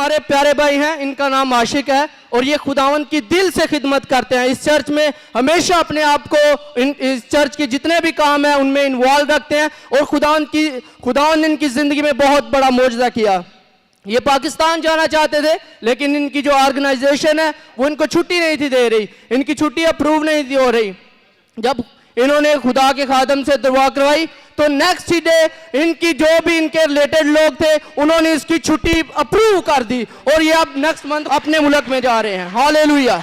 हमारे प्यारे भाई हैं, इनका नाम आशिक है और ये खुदावंद की दिल से खिदमत करते हैं। इस चर्च में हमेशा अपने आप को इस चर्च के जितने भी काम हैं उनमें इन्वॉल्व रखते हैं और खुदावंद ने इनकी जिंदगी में बहुत बड़ा मोजज़ा किया। ये पाकिस्तान जाना चाहते थे लेकिन इनकी जो ऑर्गेनाइजेशन है वो इनको छुट्टी नहीं थी दे रही, इनकी छुट्टी अप्रूव नहीं थी हो रही। जब इन्होंने खुदा के खादम से दुआ करवाई तो नेक्स्ट डे इनकी जो भी इनके रिलेटेड लोग थे उन्होंने इसकी छुट्टी अप्रूव कर दी और ये अब नेक्स्ट मंथ अपने मुल्क में जा रहे हैं। हालेलुया।